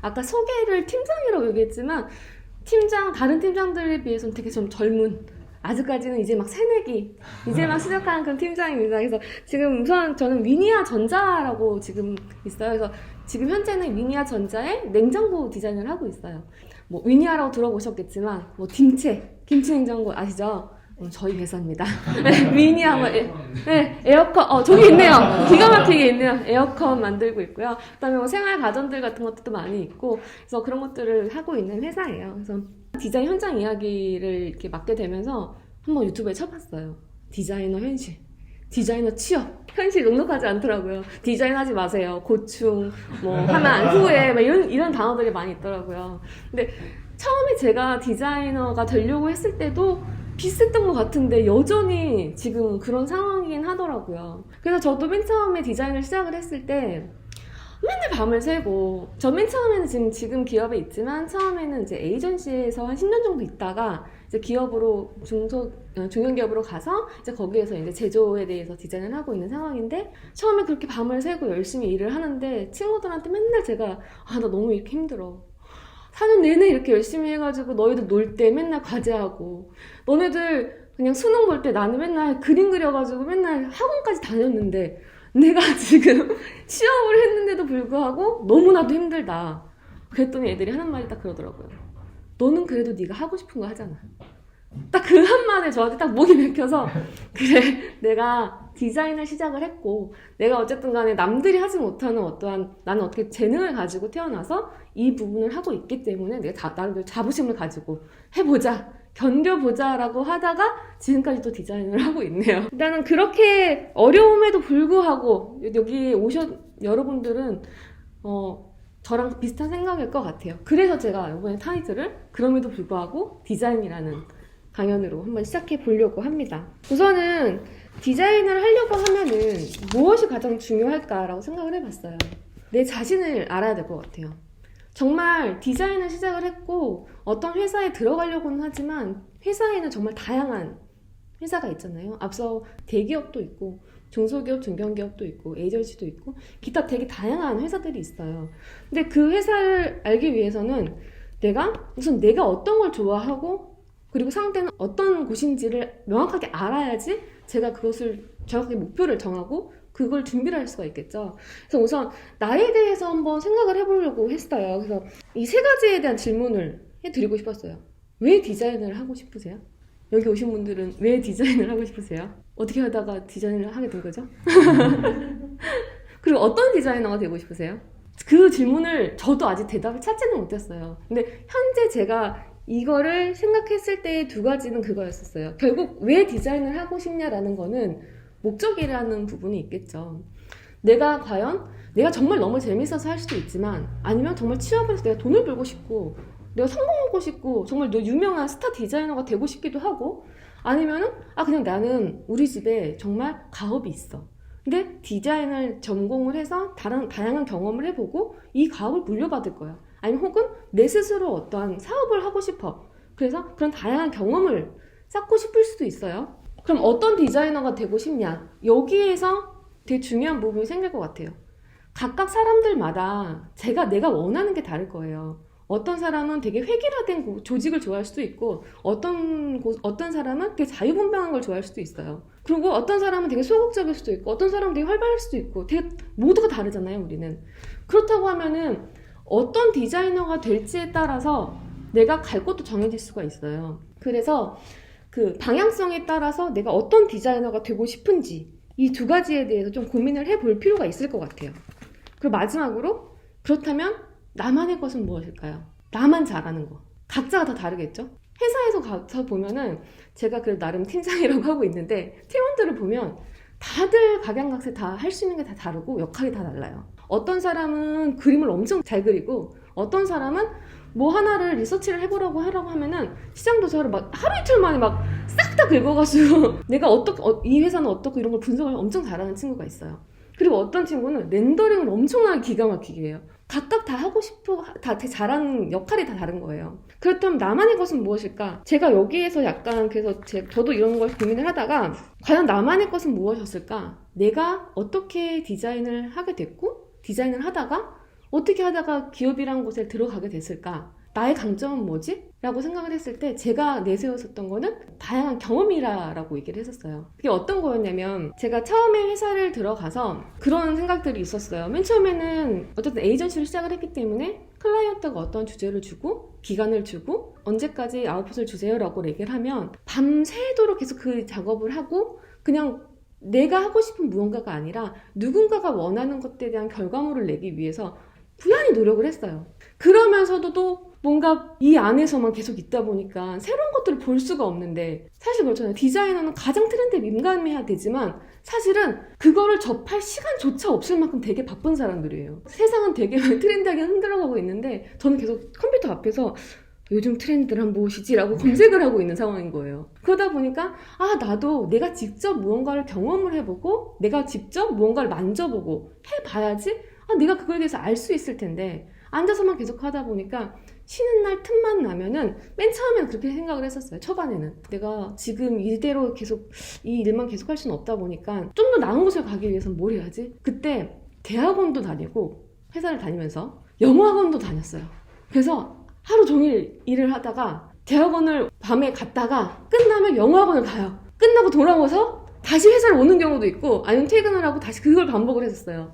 아까 소개를 팀장이라고 얘기했지만 다른 팀장들에 비해서는 되게 좀 젊은, 아직까지는 이제 막 새내기, 이제 막 시작하는 그런 팀장입니다. 그래서 지금 우선 저는 위니아 전자라고 지금 있어요. 그래서 지금 현재는 위니아 전자의 냉장고 디자인을 하고 있어요. 뭐 위니아라고 들어보셨겠지만 뭐 김치 냉장고 아시죠? 저희 회사입니다. 위니아 뭐 에어컨 저기 있네요. 기가 막히게 있네요. 에어컨 만들고 있고요. 그다음에 뭐 생활 가전들 같은 것도 많이 있고, 그래서 그런 것들을 하고 있는 회사예요. 그래서 디자인 현장 이야기를 이렇게 맡게 되면서 한번 유튜브에 쳐봤어요. 디자이너 현실, 디자이너 취업, 현실 녹록하지 않더라고요. 디자인 하지 마세요. 고충, 뭐 하면 후회, 막 이런 단어들이 많이 있더라고요. 근데 처음에 제가 디자이너가 되려고 했을 때도 비슷했던 것 같은데 여전히 지금 그런 상황이긴 하더라고요. 그래서 저도 맨 처음에 디자인을 시작을 했을 때 맨날 밤을 새고, 저 맨 처음에는 지금 기업에 있지만 처음에는 이제 에이전시에서 한 10년 정도 있다가 이제 기업으로 중견기업으로 가서 이제 거기에서 이제 제조에 대해서 디자인을 하고 있는 상황인데, 처음에 그렇게 밤을 새고 열심히 일을 하는데 친구들한테 맨날 제가 나 너무 이렇게 힘들어. 4년 내내 이렇게 열심히 해가지고 너희들 놀 때 맨날 과제하고, 너네들 그냥 수능 볼 때 나는 맨날 그림 그려가지고 맨날 학원까지 다녔는데 내가 지금 취업을 했는데도 불구하고 너무나도 힘들다. 그랬더니 애들이 하는 말이 딱 그러더라고요. 너는 그래도 네가 하고 싶은 거 하잖아. 딱 그 한마디에 저한테 딱 목이 맥혀서, 그래, 내가 디자인을 시작을 했고 내가 어쨌든 간에 남들이 하지 못하는 나는 어떻게 재능을 가지고 태어나서 이 부분을 하고 있기 때문에 내가 나름대로 자부심을 가지고 해보자, 견뎌보자 라고 하다가 지금까지 또 디자인을 하고 있네요. 일단은 그렇게 어려움에도 불구하고 여기 여러분들은 저랑 비슷한 생각일 것 같아요. 그래서 제가 이번에 타이틀을 그럼에도 불구하고 디자인이라는 강연으로 한번 시작해 보려고 합니다. 우선은 디자인을 하려고 하면은 무엇이 가장 중요할까라고 생각을 해봤어요. 내 자신을 알아야 될 것 같아요. 정말 디자인을 시작을 했고 어떤 회사에 들어가려고는 하지만 회사에는 정말 다양한 회사가 있잖아요. 앞서 대기업도 있고 중소기업, 중견기업도 있고 에이전시도 있고 기타 되게 다양한 회사들이 있어요. 근데 그 회사를 알기 위해서는 우선 내가 어떤 걸 좋아하고 그리고 상대는 어떤 곳인지를 명확하게 알아야지 제가 그것을 정확하게 목표를 정하고 그걸 준비를 할 수가 있겠죠. 그래서 우선 나에 대해서 한번 생각을 해보려고 했어요. 그래서 이 세 가지에 대한 질문을 해드리고 싶었어요. 왜 디자인을 하고 싶으세요? 여기 오신 분들은 왜 디자인을 하고 싶으세요? 어떻게 하다가 디자인을 하게 된 거죠? 그리고 어떤 디자이너가 되고 싶으세요? 그 질문을 저도 아직 대답을 찾지는 못했어요. 근데 현재 제가 이거를 생각했을 때의 두 가지는 그거였었어요. 결국 왜 디자인을 하고 싶냐라는 거는 목적이라는 부분이 있겠죠. 내가 정말 너무 재밌어서 할 수도 있지만, 아니면 정말 취업을 해서 내가 돈을 벌고 싶고 내가 성공하고 싶고 정말 유명한 스타 디자이너가 되고 싶기도 하고, 아니면은 그냥 나는 우리 집에 정말 가업이 있어. 근데 디자인을 전공을 해서 다양한 경험을 해보고 이 가업을 물려받을 거야. 아니면 혹은 내 스스로 어떠한 사업을 하고 싶어. 그래서 그런 다양한 경험을 쌓고 싶을 수도 있어요. 그럼 어떤 디자이너가 되고 싶냐? 여기에서 되게 중요한 부분이 생길 것 같아요. 각각 사람들마다 내가 원하는 게 다를 거예요. 어떤 사람은 되게 획일화된 조직을 좋아할 수도 있고 어떤 사람은 되게 자유분방한 걸 좋아할 수도 있어요. 그리고 어떤 사람은 되게 소극적일 수도 있고 어떤 사람은 되게 활발할 수도 있고 모두가 다르잖아요, 우리는. 그렇다고 하면은 어떤 디자이너가 될지에 따라서 내가 갈 곳도 정해질 수가 있어요. 그래서 그 방향성에 따라서 내가 어떤 디자이너가 되고 싶은지 이 두 가지에 대해서 좀 고민을 해볼 필요가 있을 것 같아요. 그리고 마지막으로, 그렇다면 나만의 것은 무엇일까요? 나만 잘하는 거. 각자가 다 다르겠죠? 회사에서 가서 보면은 제가 그래도 나름 팀장이라고 하고 있는데 팀원들을 보면 다들 각양각색 다 할 수 있는 게 다 다르고 역할이 다 달라요. 어떤 사람은 그림을 엄청 잘 그리고 어떤 사람은 뭐 하나를 리서치를 해보라고 하면은 시장 조사를 막 하루 이틀 만에 막 싹 다 긁어가지고 내가 이 회사는 어떻고 이런 걸 분석을 엄청 잘하는 친구가 있어요. 그리고 어떤 친구는 렌더링을 엄청나게 기가 막히게 해요. 각각 다 하고 싶고 다 잘하는 역할이 다 다른 거예요. 그렇다면 나만의 것은 무엇일까? 제가 여기에서 약간 그래서 저도 이런 걸 고민을 하다가 과연 나만의 것은 무엇이었을까? 내가 어떻게 디자인을 하게 됐고 디자인을 하다가 어떻게 하다가 기업이란 곳에 들어가게 됐을까? 나의 강점은 뭐지? 라고 생각을 했을 때 제가 내세웠었던 거는 다양한 경험이라고 얘기를 했었어요. 그게 어떤 거였냐면 제가 처음에 회사를 들어가서 그런 생각들이 있었어요. 맨 처음에는 어쨌든 에이전시를 시작을 했기 때문에 클라이언트가 어떤 주제를 주고 기간을 주고 언제까지 아웃풋을 주세요라고 얘기를 하면 밤새도록 계속 그 작업을 하고 그냥 내가 하고 싶은 무언가가 아니라 누군가가 원하는 것에 대한 결과물을 내기 위해서 부단히 노력을 했어요. 그러면서도 또 뭔가 이 안에서만 계속 있다 보니까 새로운 것들을 볼 수가 없는데 사실 그렇잖아요. 디자이너는 가장 트렌드에 민감해야 되지만 사실은 그거를 접할 시간조차 없을 만큼 되게 바쁜 사람들이에요. 세상은 되게 트렌드하게 흔들어가고 있는데 저는 계속 컴퓨터 앞에서 요즘 트렌드란 무엇이지라고 검색을 하고 있는 상황인 거예요. 그러다 보니까 나도 내가 직접 무언가를 경험을 해보고 내가 직접 무언가를 만져보고 해봐야지 내가 그거에 대해서 알 수 있을 텐데 앉아서만 계속 하다 보니까 쉬는 날 틈만 나면은 맨 처음에는 그렇게 생각을 했었어요. 초반에는 내가 지금 이대로 계속 이 일만 계속 할 수는 없다 보니까 좀 더 나은 곳을 가기 위해서는 뭘 해야지? 그때 대학원도 다니고 회사를 다니면서 영어학원도 다녔어요. 그래서 하루 종일 일을 하다가 대학원을 밤에 갔다가 끝나면 영어학원을 가요. 끝나고 돌아와서 다시 회사를 오는 경우도 있고 아니면 퇴근을 하고 다시 그걸 반복을 했었어요.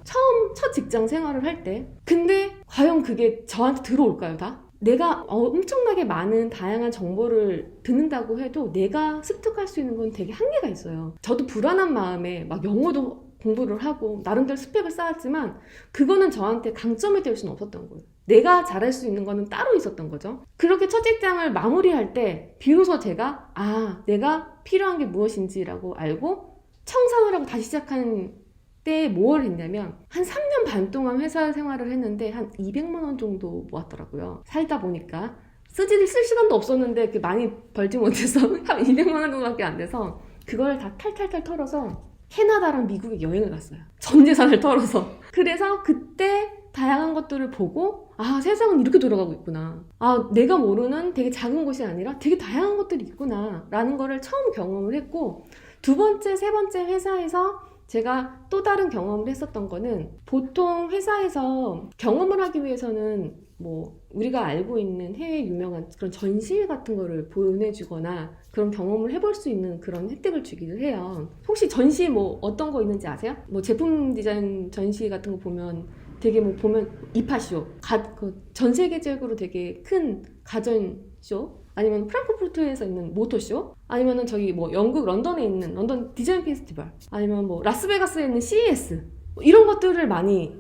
첫 직장 생활을 할 때. 근데 과연 그게 저한테 들어올까요, 다? 내가 엄청나게 많은 다양한 정보를 듣는다고 해도 내가 습득할 수 있는 건 되게 한계가 있어요. 저도 불안한 마음에 막 영어도 공부를 하고 나름대로 스펙을 쌓았지만 그거는 저한테 강점이 될 수는 없었던 거예요. 내가 잘할 수 있는 거는 따로 있었던 거죠. 그렇게 첫 직장을 마무리할 때 비로소 제가 내가 필요한 게 무엇인지라고 알고 청산을 하고 다시 시작하는 때 뭘 했냐면 한 3년 반 동안 회사 생활을 했는데 한 200만 원 정도 모았더라고요. 살다 보니까 쓸 시간도 없었는데 많이 벌지 못해서 한 200만 원 정도밖에 안 돼서 그걸 다 탈탈탈 털어서 캐나다랑 미국에 여행을 갔어요. 전 재산을 털어서. 그래서 그때 다양한 것들을 보고 세상은 이렇게 돌아가고 있구나. 내가 모르는 되게 작은 곳이 아니라 되게 다양한 것들이 있구나 라는 거를 처음 경험을 했고 두 번째, 세 번째 회사에서 제가 또 다른 경험을 했었던 거는 보통 회사에서 경험을 하기 위해서는 뭐 우리가 알고 있는 해외 유명한 그런 전시 같은 거를 보내주거나 그런 경험을 해볼 수 있는 그런 혜택을 주기도 해요. 혹시 전시 뭐 어떤 거 있는지 아세요? 뭐 제품 디자인 전시 같은 거 보면 되게 뭐 보면 이파쇼, 전 세계적으로 되게 큰 가전쇼, 아니면 프랑크푸르트에서 있는 모터쇼, 아니면은 저기 뭐 영국 런던에 있는 런던 디자인 페스티벌, 아니면 뭐 라스베가스에 있는 CES 이런 것들을 많이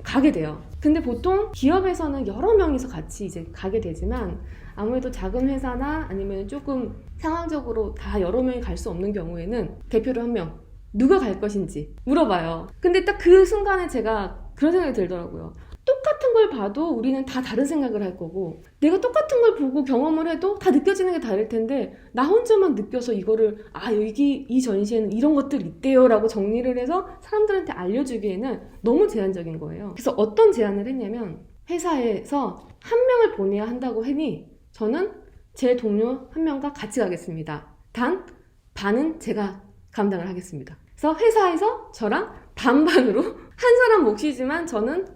가게 돼요. 근데 보통 기업에서는 여러 명이서 같이 이제 가게 되지만 아무래도 작은 회사나 아니면 조금 상황적으로 다 여러 명이 갈 수 없는 경우에는 대표로 한 명, 누가 갈 것인지 물어봐요. 근데 딱 그 순간에 제가 그런 생각이 들더라고요. 똑같은 걸 봐도 우리는 다 다른 생각을 할 거고 내가 똑같은 걸 보고 경험을 해도 다 느껴지는 게 다를 텐데 나 혼자만 느껴서 이거를 여기 이 전시에는 이런 것들이 있대요 라고 정리를 해서 사람들한테 알려주기에는 너무 제한적인 거예요. 그래서 어떤 제안을 했냐면 회사에서 한 명을 보내야 한다고 하니 저는 제 동료 한 명과 같이 가겠습니다. 단 반은 제가 감당을 하겠습니다. 그래서 회사에서 저랑 반반으로 한 사람 몫이지만 저는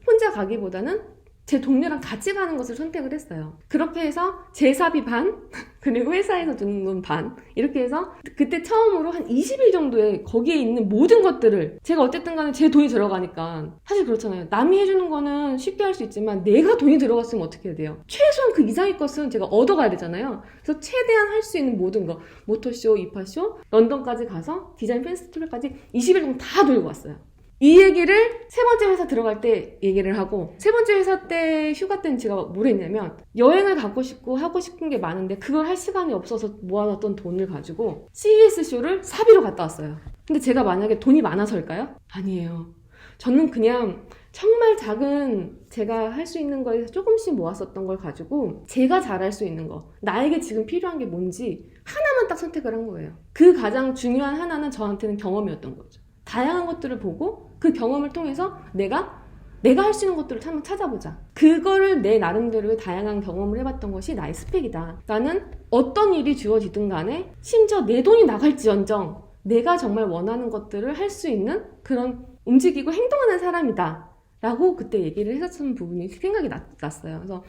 혼자 가기보다는 제 동료랑 같이 가는 것을 선택을 했어요. 그렇게 해서 제 사비 반, 그리고 회사에서 주는 돈 반, 이렇게 해서 그때 처음으로 한 20일 정도에 거기에 있는 모든 것들을 제가 어쨌든 간에 제 돈이 들어가니까 사실 그렇잖아요. 남이 해주는 거는 쉽게 할 수 있지만 내가 돈이 들어갔으면 어떻게 해야 돼요? 최소한 그 이상의 것은 제가 얻어가야 되잖아요. 그래서 최대한 할 수 있는 모든 거, 모터쇼, 이파쇼, 런던까지 가서 디자인 페스티벌까지 20일 정도 다 돌고 왔어요. 이 얘기를 세 번째 회사 들어갈 때 얘기를 하고 세 번째 회사 때 휴가 때는 제가 뭘 했냐면 여행을 가고 싶고 하고 싶은 게 많은데 그걸 할 시간이 없어서 모아놨던 돈을 가지고 CES쇼를 사비로 갔다 왔어요. 근데 제가 만약에 돈이 많아서일까요? 아니에요. 저는 그냥 정말 작은 제가 할 수 있는 거에서 조금씩 모았었던 걸 가지고 제가 잘할 수 있는 거, 나에게 지금 필요한 게 뭔지 하나만 딱 선택을 한 거예요. 그 가장 중요한 하나는 저한테는 경험이었던 거죠. 다양한 것들을 보고 그 경험을 통해서 내가 할 수 있는 것들을 한번 찾아보자. 그거를 내 나름대로의 다양한 경험을 해봤던 것이 나의 스펙이다. 나는 어떤 일이 주어지든 간에 심지어 내 돈이 나갈지언정 내가 정말 원하는 것들을 할 수 있는 그런 움직이고 행동하는 사람이다 라고 그때 얘기를 했었던 부분이 생각이 났어요. 그래서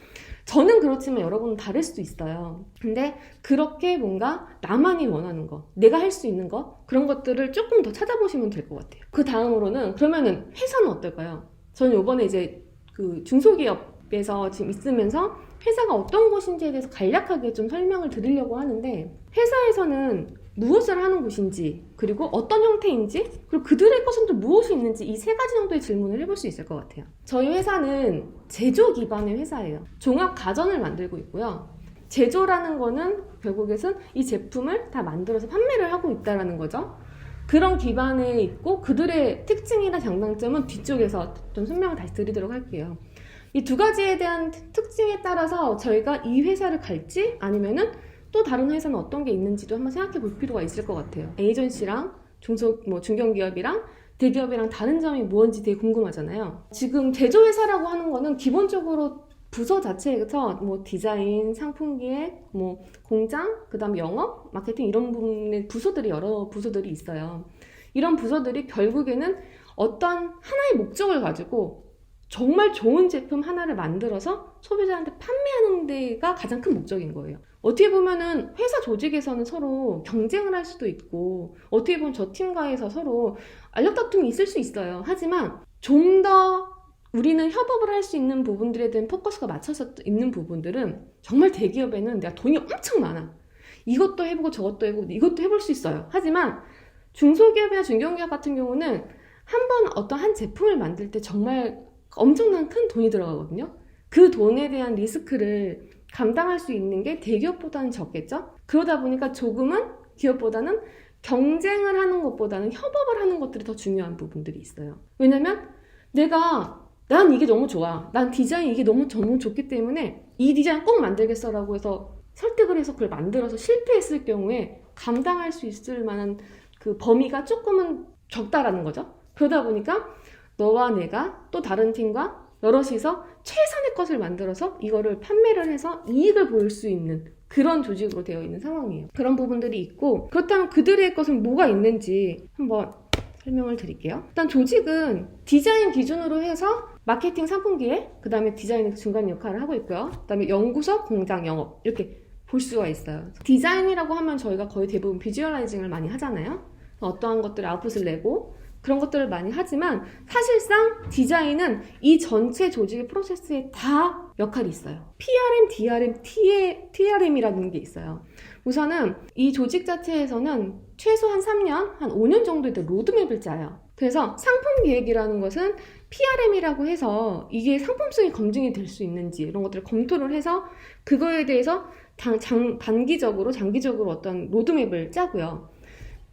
저는 그렇지만 여러분은 다를 수도 있어요. 근데 그렇게 뭔가 나만이 원하는 거, 내가 할 수 있는 거, 그런 것들을 조금 더 찾아보시면 될 것 같아요. 그 다음으로는 그러면은 회사는 어떨까요? 저는 요번에 이제 그 중소기업에서 지금 있으면서 회사가 어떤 곳인지에 대해서 간략하게 좀 설명을 드리려고 하는데, 회사에서는 무엇을 하는 곳인지, 그리고 어떤 형태인지, 그리고 그들의 것은 또 무엇이 있는지, 이 세 가지 정도의 질문을 해볼 수 있을 것 같아요. 저희 회사는 제조 기반의 회사예요. 종합 가전을 만들고 있고요. 제조라는 거는 결국에는 이 제품을 다 만들어서 판매를 하고 있다는 거죠. 그런 기반에 있고 그들의 특징이나 장단점은 뒤쪽에서 좀 설명을 다시 드리도록 할게요. 이 두 가지에 대한 특징에 따라서 저희가 이 회사를 갈지 아니면은 또 다른 회사는 어떤 게 있는지도 한번 생각해 볼 필요가 있을 것 같아요. 에이전시랑 중견기업이랑 대기업이랑 다른 점이 무엇인지 되게 궁금하잖아요. 지금 제조회사라고 하는 거는 기본적으로 부서 자체에서 뭐 디자인, 상품기획, 뭐 공장, 그 다음 영업, 마케팅 이런 부분의 부서들이 여러 부서들이 있어요. 이런 부서들이 결국에는 어떤 하나의 목적을 가지고 정말 좋은 제품 하나를 만들어서 소비자한테 판매하는 데가 가장 큰 목적인 거예요. 어떻게 보면은 회사 조직에서는 서로 경쟁을 할 수도 있고, 어떻게 보면 저 팀과에서 서로 알력다툼이 있을 수 있어요. 하지만 좀 더 우리는 협업을 할 수 있는 부분들에 대한 포커스가 맞춰서 있는 부분들은 정말 대기업에는 내가 돈이 엄청 많아. 이것도 해보고 저것도 해보고 이것도 해볼 수 있어요. 하지만 중소기업이나 중견기업 같은 경우는 한 번 어떤 한 제품을 만들 때 정말 엄청난 큰 돈이 들어가거든요. 그 돈에 대한 리스크를 감당할 수 있는 게 대기업보다는 적겠죠? 그러다 보니까 조금은 기업보다는 경쟁을 하는 것보다는 협업을 하는 것들이 더 중요한 부분들이 있어요. 왜냐면 난 이게 너무 좋아. 난 디자인 이게 너무 좋기 때문에 이 디자인 꼭 만들겠어 라고 해서 설득을 해서 그걸 만들어서 실패했을 경우에 감당할 수 있을 만한 그 범위가 조금은 적다라는 거죠. 그러다 보니까 너와 내가 또 다른 팀과 여럿이서 최선의 것을 만들어서 이거를 판매를 해서 이익을 볼 수 있는 그런 조직으로 되어 있는 상황이에요. 그런 부분들이 있고, 그렇다면 그들의 것은 뭐가 있는지 한번 설명을 드릴게요. 일단 조직은 디자인 기준으로 해서 마케팅, 상품기획, 그 다음에 디자인 중간 역할을 하고 있고요. 그 다음에 연구소, 공장, 영업 이렇게 볼 수가 있어요. 디자인이라고 하면 저희가 거의 대부분 비주얼라이징을 많이 하잖아요. 어떠한 것들을 아웃풋을 내고 그런 것들을 많이 하지만 사실상 디자인은 이 전체 조직의 프로세스에 다 역할이 있어요. PRM, DRM, TRM이라는 게 있어요. 우선은 이 조직 자체에서는 최소 한 3년, 한 5년 정도의 로드맵을 짜요. 그래서 상품 기획이라는 것은 PRM이라고 해서 이게 상품성이 검증이 될 수 있는지 이런 것들을 검토를 해서 그거에 대해서 단기적으로, 장기적으로 어떤 로드맵을 짜고요.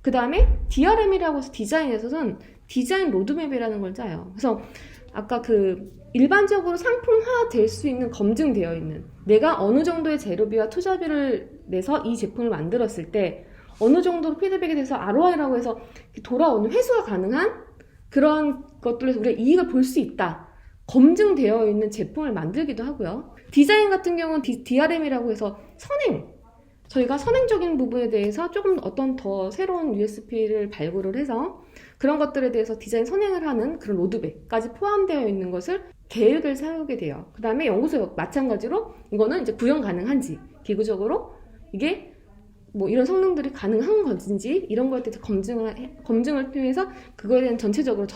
그 다음에 DRM이라고 해서 디자인에서는 디자인 로드맵이라는 걸 짜요. 그래서 아까 그 일반적으로 상품화 될 수 있는 검증되어 있는 내가 어느 정도의 재료비와 투자비를 내서 이 제품을 만들었을 때 어느 정도로 피드백에 대해서 ROI라고 해서 돌아오는 회수가 가능한 그런 것들에서 우리가 이익을 볼 수 있다. 검증되어 있는 제품을 만들기도 하고요. 디자인 같은 경우는 DRM이라고 해서 저희가 선행적인 부분에 대해서 조금 어떤 더 새로운 USP를 발굴을 해서 그런 것들에 대해서 디자인 선행을 하는 그런 로드맵까지 포함되어 있는 것을 계획을 세우게 돼요. 그 다음에 연구소 마찬가지로 이거는 이제 구현 가능한지, 기구적으로 이게 뭐 이런 성능들이 가능한 건지 이런 거에 대해서 검증을 통해서 그거에 대한 전체적으로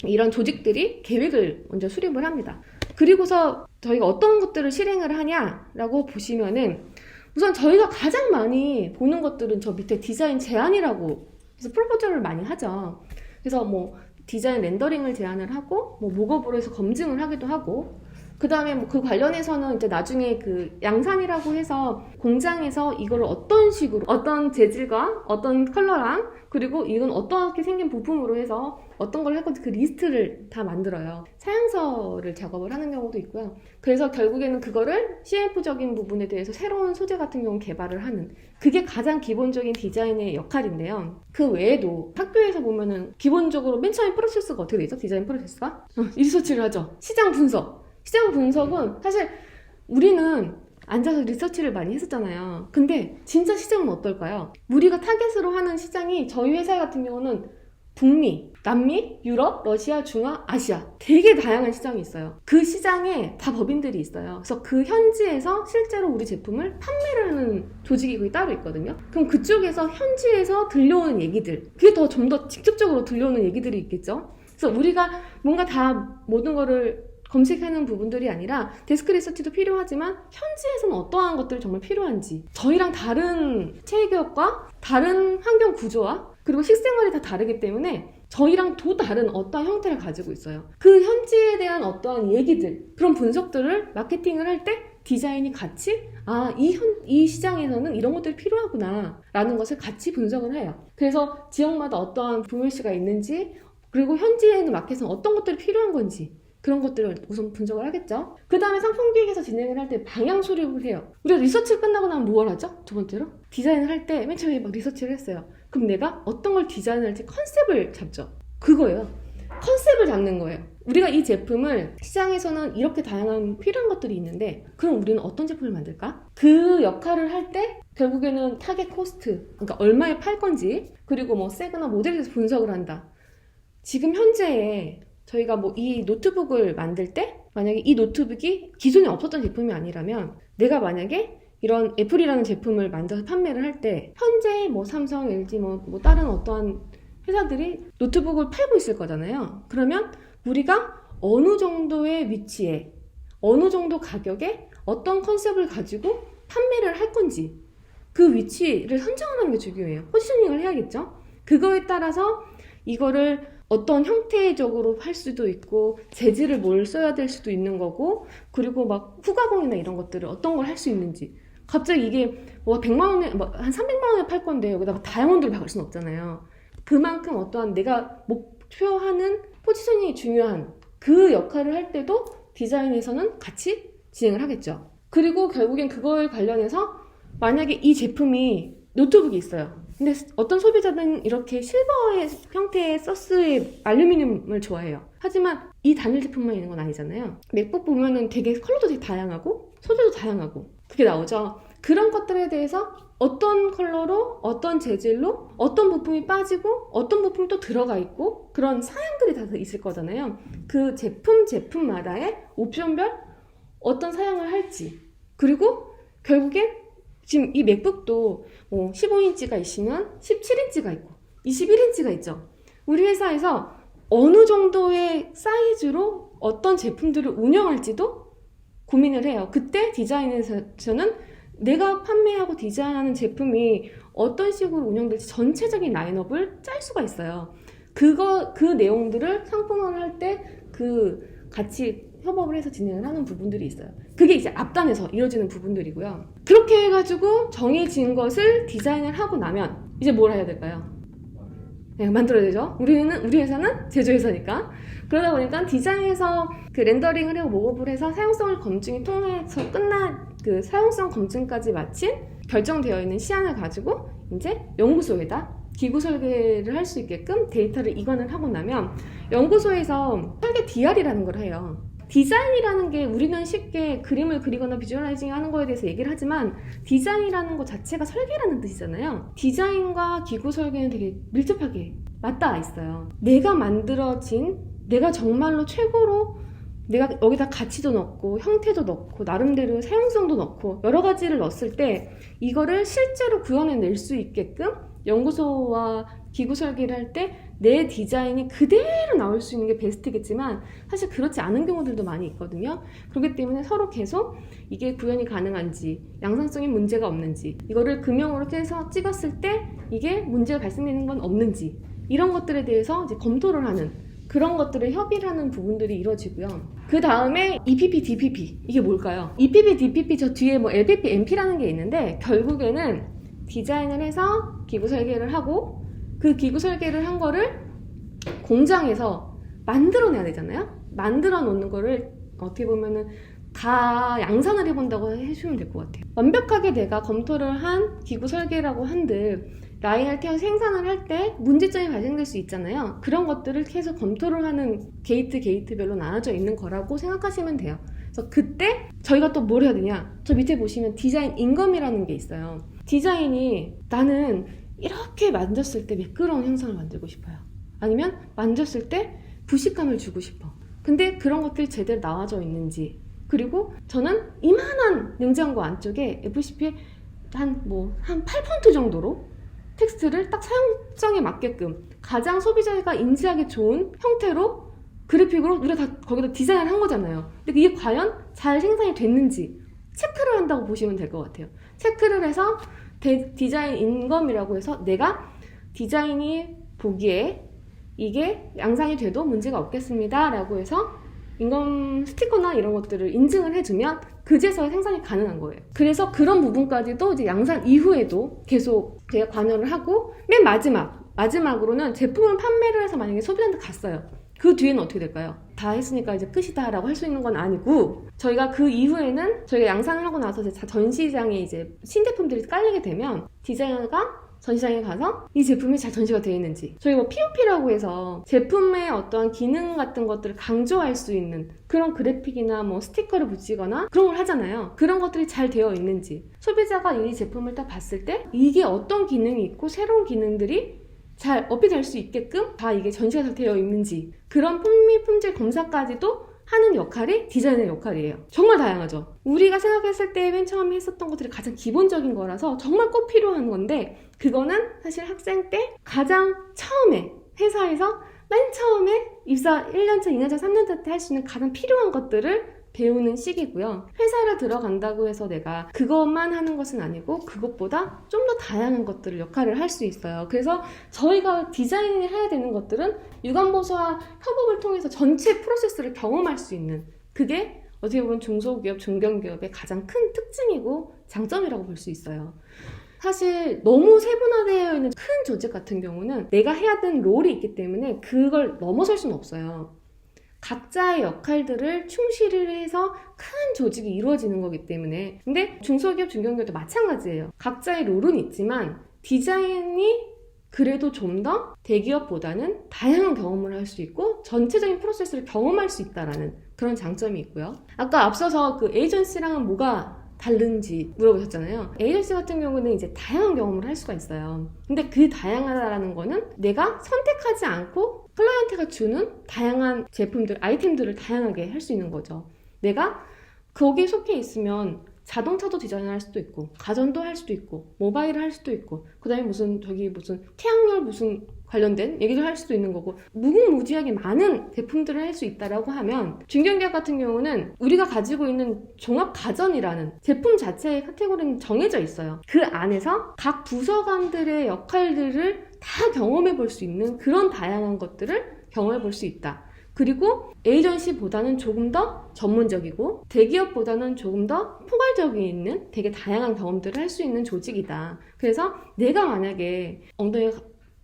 이런 조직들이 계획을 먼저 수립을 합니다. 그리고서 저희가 어떤 것들을 실행을 하냐라고 보시면은 우선 저희가 가장 많이 보는 것들은 저 밑에 디자인 제안이라고 해서 프로포절을 많이 하죠. 그래서 뭐 디자인 렌더링을 제안을 하고 뭐 목업으로 해서 검증을 하기도 하고 그 다음에 뭐 그 관련해서는 이제 나중에 그 양산이라고 해서 공장에서 이걸 어떤 식으로 어떤 재질과 어떤 컬러랑 그리고 이건 어떻게 생긴 부품으로 해서 어떤 걸 할 건지 그 리스트를 다 만들어요. 사양서를 작업을 하는 경우도 있고요. 그래서 결국에는 그거를 CF적인 부분에 대해서 새로운 소재 같은 경우 개발을 하는 그게 가장 기본적인 디자인의 역할인데요. 그 외에도 학교에서 보면은 기본적으로 맨 처음에 프로세스가 어떻게 되죠? 디자인 프로세스가? 리서치를 하죠. 시장 분석은 사실 우리는 앉아서 리서치를 많이 했었잖아요. 근데 진짜 시장은 어떨까요? 우리가 타겟으로 하는 시장이 저희 회사 같은 경우는 북미, 남미, 유럽, 러시아, 중화, 아시아 되게 다양한 시장이 있어요. 그 시장에 다 법인들이 있어요. 그래서 그 현지에서 실제로 우리 제품을 판매를 하는 조직이 거기 따로 있거든요. 그럼 그쪽에서 현지에서 들려오는 얘기들, 그게 좀 더 직접적으로 들려오는 얘기들이 있겠죠. 그래서 우리가 뭔가 다 모든 거를 검색하는 부분들이 아니라 데스크 리서치도 필요하지만 현지에서는 어떠한 것들이 정말 필요한지, 저희랑 다른 체계업과 다른 환경 구조와 그리고 식생활이 다 다르기 때문에 저희랑 또 다른 어떠한 형태를 가지고 있어요. 그 현지에 대한 어떠한 얘기들, 그런 분석들을 마케팅을 할 때 디자인이 같이 이 시장에서는 이런 것들이 필요하구나 라는 것을 같이 분석을 해요. 그래서 지역마다 어떠한 VOC가 있는지, 그리고 현지에 있는 마켓은 어떤 것들이 필요한 건지, 그런 것들을 우선 분석을 하겠죠. 그 다음에 상품기획에서 진행을 할 때 방향 수립을 해요. 우리가 리서치를 끝나고 나면 뭘 하죠? 두 번째로 디자인을 할 때 맨 처음에 막 리서치를 했어요. 그럼 내가 어떤 걸 디자인할지 컨셉을 잡죠. 그거예요. 컨셉을 잡는 거예요. 우리가 이 제품을 시장에서는 이렇게 다양한 필요한 것들이 있는데 그럼 우리는 어떤 제품을 만들까? 그 역할을 할 때 결국에는 타겟 코스트, 그러니까 얼마에 팔 건지, 그리고 뭐 세그나 모델에 대해서 분석을 한다. 지금 현재에 저희가 뭐 이 노트북을 만들 때 만약에 이 노트북이 기존에 없었던 제품이 아니라면 내가 만약에 이런 애플이라는 제품을 만들어서 판매를 할 때 현재 뭐 삼성, LG 뭐 다른 어떠한 회사들이 노트북을 팔고 있을 거잖아요. 그러면 우리가 어느 정도의 위치에 어느 정도 가격에 어떤 컨셉을 가지고 판매를 할 건지 그 위치를 선정하는 게 중요해요. 포지셔닝을 해야겠죠. 그거에 따라서 이거를 어떤 형태적으로 할 수도 있고 재질을 뭘 써야 될 수도 있는 거고, 그리고 막 후가공이나 이런 것들을 어떤 걸 할 수 있는지. 갑자기 이게 뭐 100만 원에 한 300만 원에 팔 건데 여기다가 다이아몬드를 박을 수는 없잖아요. 그만큼 어떠한 내가 목표하는 포지셔닝이 중요한 그 역할을 할 때도 디자인에서는 같이 진행을 하겠죠. 그리고 결국엔 그거에 관련해서 만약에 이 제품이 노트북이 있어요. 근데 어떤 소비자는 이렇게 실버의 형태의 서스의 알루미늄을 좋아해요. 하지만 이 단일 제품만 있는 건 아니잖아요. 맥북 보면은 되게 컬러도 되게 다양하고 소재도 다양하고 그게 나오죠. 그런 것들에 대해서 어떤 컬러로 어떤 재질로 어떤 부품이 빠지고 어떤 부품이 또 들어가 있고 그런 사양들이 다 있을 거잖아요. 그 제품마다의 옵션별 어떤 사양을 할지, 그리고 결국엔 지금 이 맥북도 15인치가 있으면 17인치가 있고 21인치가 있죠. 우리 회사에서 어느 정도의 사이즈로 어떤 제품들을 운영할지도 고민을 해요. 그때 디자인에서는 내가 판매하고 디자인하는 제품이 어떤 식으로 운영될지 전체적인 라인업을 짤 수가 있어요. 그 내용들을 상품화를 할 때 같이 협업을 해서 진행을 하는 부분들이 있어요. 그게 이제 앞단에서 이루어지는 부분들이고요. 그렇게 해가지고 정해진 것을 디자인을 하고 나면 이제 뭘 해야 될까요? 네, 만들어야 되죠. 우리 회사는 제조회사니까. 그러다 보니까 디자인에서 그 렌더링을 하고 목업을 해서 사용성을 검증이 통해서 끝난 그 사용성 검증까지 마친 결정되어 있는 시안을 가지고 이제 연구소에다 기구 설계를 할 수 있게끔 데이터를 이관을 하고 나면 연구소에서 설계 DR이라는 걸 해요. 디자인이라는 게 우리는 쉽게 그림을 그리거나 비주얼라이징 하는 거에 대해서 얘기를 하지만 디자인이라는 것 자체가 설계라는 뜻이잖아요. 디자인과 기구 설계는 되게 밀접하게 맞닿아 있어요. 내가 만들어진, 내가 정말로 최고로 내가 여기다 가치도 넣고 형태도 넣고 나름대로 사용성도 넣고 여러 가지를 넣었을 때 이거를 실제로 구현해낼 수 있게끔 연구소와 기구 설계를 할 때 내 디자인이 그대로 나올 수 있는 게 베스트겠지만 사실 그렇지 않은 경우들도 많이 있거든요. 그렇기 때문에 서로 계속 이게 구현이 가능한지, 양산성에 문제가 없는지, 이거를 금형으로 해서 찍었을 때 이게 문제가 발생되는 건 없는지, 이런 것들에 대해서 이제 검토를 하는, 그런 것들을 협의를 하는 부분들이 이루어지고요. 그 다음에 EPP, DPP, 이게 뭘까요? EPP, DPP 저 뒤에 뭐 LPP, MP라는 게 있는데 결국에는 디자인을 해서 기구 설계를 하고 그 기구 설계를 한 거를 공장에서 만들어내야 되잖아요. 만들어 놓는 거를 어떻게 보면은 다 양산을 해본다고 해주면 될 것 같아요. 완벽하게 내가 검토를 한 기구 설계라고 한들 라인을 태워 생산을 할 때 문제점이 발생될 수 있잖아요. 그런 것들을 계속 검토를 하는 게이트별로 나눠져 있는 거라고 생각하시면 돼요. 그래서 그때 저희가 또 뭘 해야 되냐, 저 밑에 보시면 디자인 인검이라는 게 있어요. 디자인이 나는 이렇게 만졌을 때 매끄러운 형상을 만들고 싶어요. 아니면 만졌을 때 부식감을 주고 싶어. 근데 그런 것들이 제대로 나와져 있는지. 그리고 저는 이만한 냉장고 안쪽에 FCP에 한 8폰트 정도로 텍스트를 딱 사용성에 맞게끔 가장 소비자가 인지하기 좋은 형태로 그래픽으로 우리가 다 거기다 디자인을 한 거잖아요. 근데 이게 과연 잘 생산이 됐는지 체크를 한다고 보시면 될 것 같아요. 체크를 해서 디자인 인검이라고 해서 내가 디자인이 보기에 이게 양산이 돼도 문제가 없겠습니다 라고 해서 인검 스티커나 이런 것들을 인증을 해주면 그제서야 생산이 가능한 거예요. 그래서 그런 부분까지도 이제 양산 이후에도 계속 제가 관여를 하고 맨 마지막으로는 제품을 판매를 해서 만약에 소비자한테 갔어요. 그 뒤에는 어떻게 될까요? 다 했으니까 이제 끝이다 라고 할 수 있는 건 아니고 저희가 그 이후에는 저희가 양산을 하고 나서 이제 전시장에 이제 신제품들이 깔리게 되면 디자이너가 전시장에 가서 이 제품이 잘 전시가 되어 있는지 저희 POP라고 해서 제품의 어떠한 기능 같은 것들을 강조할 수 있는 그런 그래픽이나 스티커를 붙이거나 그런 걸 하잖아요. 그런 것들이 잘 되어 있는지 소비자가 이 제품을 딱 봤을 때 이게 어떤 기능이 있고 새로운 기능들이 잘 어필될 수 있게끔 다 이게 전시가 다 되어 있는지 그런 품위 품질 검사까지도 하는 역할이 디자이너의 역할이에요. 정말 다양하죠. 우리가 생각했을 때 맨 처음에 했었던 것들이 가장 기본적인 거라서 정말 꼭 필요한 건데 그거는 사실 학생 때 가장 처음에 회사에서 맨 처음에 입사 1년차, 2년차, 3년차 때 할 수 있는 가장 필요한 것들을 배우는 시기고요. 회사를 들어간다고 해서 내가 그것만 하는 것은 아니고 그것보다 좀 더 다양한 것들을 역할을 할 수 있어요. 그래서 저희가 디자인을 해야 되는 것들은 유관보수와 협업을 통해서 전체 프로세스를 경험할 수 있는 그게 어떻게 보면 중소기업, 중견기업의 가장 큰 특징이고 장점이라고 볼 수 있어요. 사실 너무 세분화되어 있는 큰 조직 같은 경우는 내가 해야 되는 롤이 있기 때문에 그걸 넘어설 수는 없어요. 각자의 역할들을 충실을 해서 큰 조직이 이루어지는 거기 때문에 근데 중소기업, 중견기업도 마찬가지예요. 각자의 롤은 있지만 디자인이 그래도 좀 더 대기업보다는 다양한 경험을 할 수 있고 전체적인 프로세스를 경험할 수 있다는 그런 장점이 있고요. 아까 앞서서 그 에이전시랑은 뭐가 다른지 물어보셨잖아요. 에이전시 같은 경우는 이제 다양한 경험을 할 수가 있어요. 근데 그 다양하다라는 거는 내가 선택하지 않고 클라이언트가 주는 다양한 제품들, 아이템들을 다양하게 할 수 있는 거죠. 내가 거기에 속해 있으면 자동차도 디자인을 할 수도 있고 가전도 할 수도 있고 모바일을 할 수도 있고 그 다음에 무슨 태양열 관련된 얘기를 할 수도 있는 거고 무궁무진하게 많은 제품들을 할 수 있다라고 하면 중견기업 같은 경우는 우리가 가지고 있는 종합가전이라는 제품 자체의 카테고리는 정해져 있어요. 그 안에서 각 부서관들의 역할들을 다 경험해 볼 수 있는 그런 다양한 것들을 경험해 볼 수 있다. 그리고 에이전시보다는 조금 더 전문적이고 대기업보다는 조금 더 포괄적인 있는 되게 다양한 경험들을 할 수 있는 조직이다. 그래서 내가 만약에 엉덩이가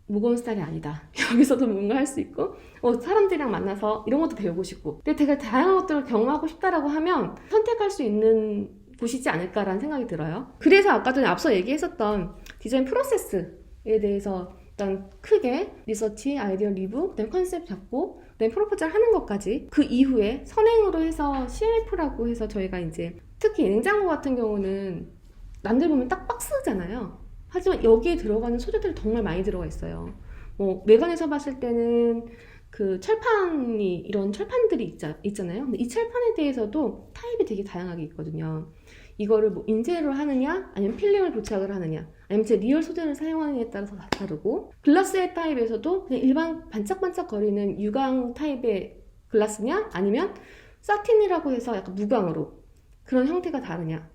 무거운 스타일이 아니다. 여기서도 뭔가 할 수 있고 사람들이랑 만나서 이런 것도 배우고 싶고 근데 되게 다양한 것들을 경험하고 싶다라고 하면 선택할 수 있는 곳이지 않을까라는 생각이 들어요. 그래서 아까 전에 앞서 얘기했었던 디자인 프로세스에 대해서 일단 크게 리서치, 아이디어 리뷰, 그다음에 컨셉 잡고 그다음에 프로포즈를 하는 것까지 그 이후에 선행으로 해서 CLF라고 해서 저희가 이제 특히 냉장고 같은 경우는 남들 보면 딱 박스잖아요. 하지만 여기에 들어가는 소재들이 정말 많이 들어가 있어요. 외관에서 봤을 때는 그 철판이 이런 철판들이 있잖아요. 근데 이 철판에 대해서도 타입이 되게 다양하게 있거든요. 이거를 인쇄로 하느냐 아니면 필름을 부착을 하느냐 아니면 제 리얼 소재를 사용하느냐에 따라서 다 다르고 글라스 타입에서도 그냥 일반 반짝반짝거리는 유광 타입의 글라스냐 아니면 사틴이라고 해서 약간 무광으로 그런 형태가 다르냐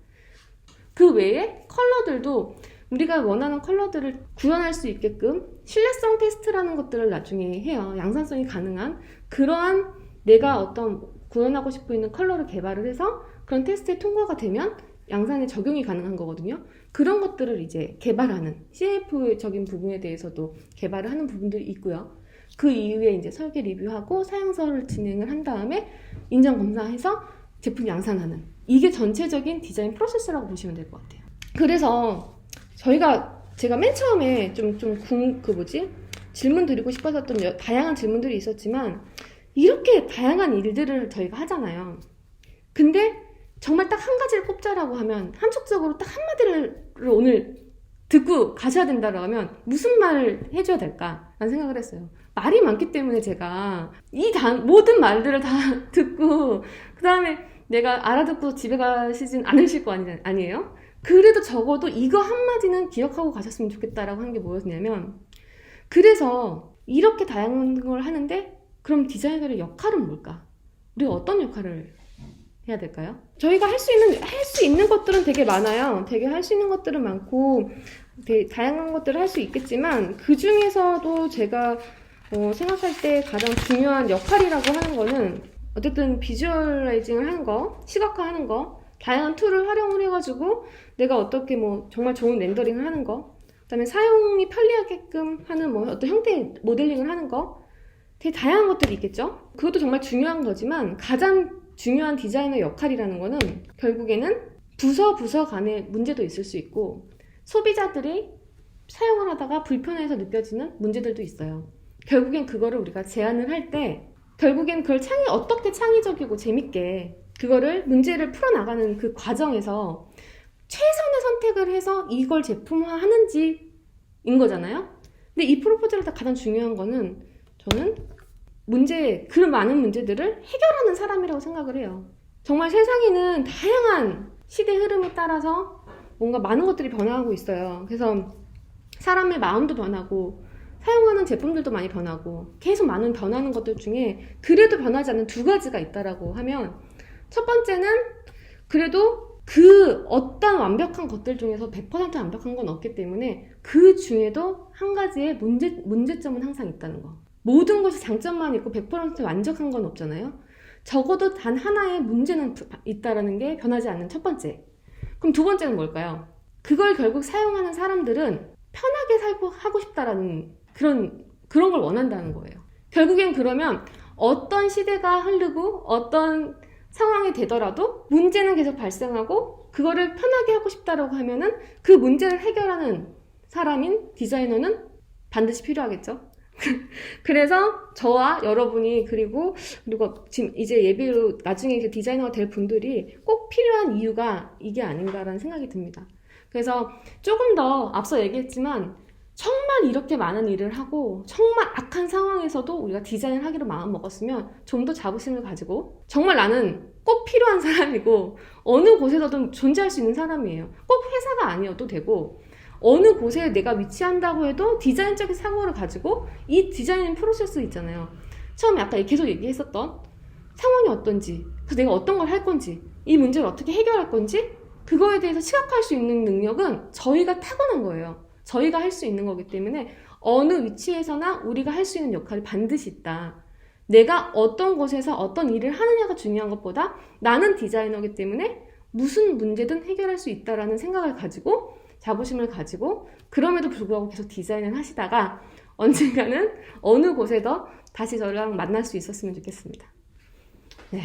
그 외에 컬러들도 우리가 원하는 컬러들을 구현할 수 있게끔 신뢰성 테스트라는 것들을 나중에 해요. 양산성이 가능한 그러한 내가 어떤 구현하고 싶어 있는 컬러를 개발을 해서 그런 테스트에 통과가 되면 양산에 적용이 가능한 거거든요. 그런 것들을 이제 개발하는 CF적인 부분에 대해서도 개발을 하는 부분들이 있고요. 그 이후에 이제 설계 리뷰하고 사용서를 진행을 한 다음에 인정 검사해서 제품 양산하는 이게 전체적인 디자인 프로세스라고 보시면 될 것 같아요. 그래서 제가 맨 처음에 질문 드리고 싶었던 다양한 질문들이 있었지만 이렇게 다양한 일들을 저희가 하잖아요. 근데 정말 딱 한 가지를 꼽자라고 하면 함축적으로 딱 한마디를 오늘 듣고 가셔야 된다고 하면 무슨 말을 해줘야 될까라는 생각을 했어요. 말이 많기 때문에 제가 모든 말들을 다 듣고 그 다음에 내가 알아듣고 집에 가시진 않으실 거 아니에요? 그래도 적어도 이거 한마디는 기억하고 가셨으면 좋겠다라고 한 게 뭐였냐면, 그래서 이렇게 다양한 걸 하는데 그럼 디자이너의 역할은 뭘까? 우리가 어떤 역할을 해야 될까요? 저희가 할 수 있는 것들은 되게 많아요. 되게 할 수 있는 것들은 많고 되게 다양한 것들을 할 수 있겠지만, 그 중에서도 제가 생각할 때 가장 중요한 역할이라고 하는 거는 어쨌든 비주얼라이징을 하는 거, 시각화하는 거, 다양한 툴을 활용을 해가지고 내가 어떻게 뭐 정말 좋은 렌더링을 하는 거, 그다음에 사용이 편리하게끔 하는 뭐 어떤 형태의 모델링을 하는 거, 되게 다양한 것들이 있겠죠. 그것도 정말 중요한 거지만 가장 중요한 디자이너 역할이라는 거는 결국에는 부서 간의 문제도 있을 수 있고, 소비자들이 사용을 하다가 불편해서 느껴지는 문제들도 있어요. 결국엔 그거를 우리가 제안을 할 때 결국엔 그걸 어떻게 창의적이고 재밌게 그거를 문제를 풀어나가는 그 과정에서 최선의 선택을 해서 이걸 제품화하는지인 거잖아요. 근데 이 프로포즈를 다 가장 중요한 거는 저는 그 많은 문제들을 해결하는 사람이라고 생각을 해요. 정말 세상에는 다양한 시대 흐름에 따라서 뭔가 많은 것들이 변화하고 있어요. 그래서 사람의 마음도 변하고 사용하는 제품들도 많이 변하고 계속 많은 변하는 것들 중에 그래도 변하지 않는 두 가지가 있다라고 하면, 첫 번째는 그래도 그 어떤 완벽한 것들 중에서 100% 완벽한 건 없기 때문에 그 중에도 한 가지의 문제점은 항상 있다는 거. 모든 것이 장점만 있고 100% 완벽한 건 없잖아요. 적어도 단 하나의 문제는 있다라는 게 변하지 않는 첫 번째. 그럼 두 번째는 뭘까요? 그걸 결국 사용하는 사람들은 편하게 하고 싶다라는 그런 걸 원한다는 거예요. 결국엔 그러면 어떤 시대가 흐르고 어떤 상황이 되더라도 문제는 계속 발생하고 그거를 편하게 하고 싶다라고 하면은 그 문제를 해결하는 사람인 디자이너는 반드시 필요하겠죠. 그래서 저와 여러분이 그리고 지금 이제 예비로 나중에 디자이너가 될 분들이 꼭 필요한 이유가 이게 아닌가라는 생각이 듭니다. 그래서 조금 더 앞서 얘기했지만 정말 이렇게 많은 일을 하고 정말 악한 상황에서도 우리가 디자인을 하기로 마음먹었으면 좀 더 자부심을 가지고, 정말 나는 꼭 필요한 사람이고 어느 곳에서든 존재할 수 있는 사람이에요. 꼭 회사가 아니어도 되고 어느 곳에 내가 위치한다고 해도 디자인적인 사고를 가지고 이 디자인 프로세스 있잖아요. 처음에 아까 계속 얘기했었던 상황이 어떤지, 그래서 내가 어떤 걸 할 건지, 이 문제를 어떻게 해결할 건지, 그거에 대해서 시각화할 수 있는 능력은 저희가 타고난 거예요. 저희가 할 수 있는 거기 때문에 어느 위치에서나 우리가 할 수 있는 역할이 반드시 있다. 내가 어떤 곳에서 어떤 일을 하느냐가 중요한 것보다 나는 디자이너이기 때문에 무슨 문제든 해결할 수 있다라는 생각을 가지고, 자부심을 가지고, 그럼에도 불구하고 계속 디자인을 하시다가 언젠가는 어느 곳에서 다시 저랑 만날 수 있었으면 좋겠습니다. 네.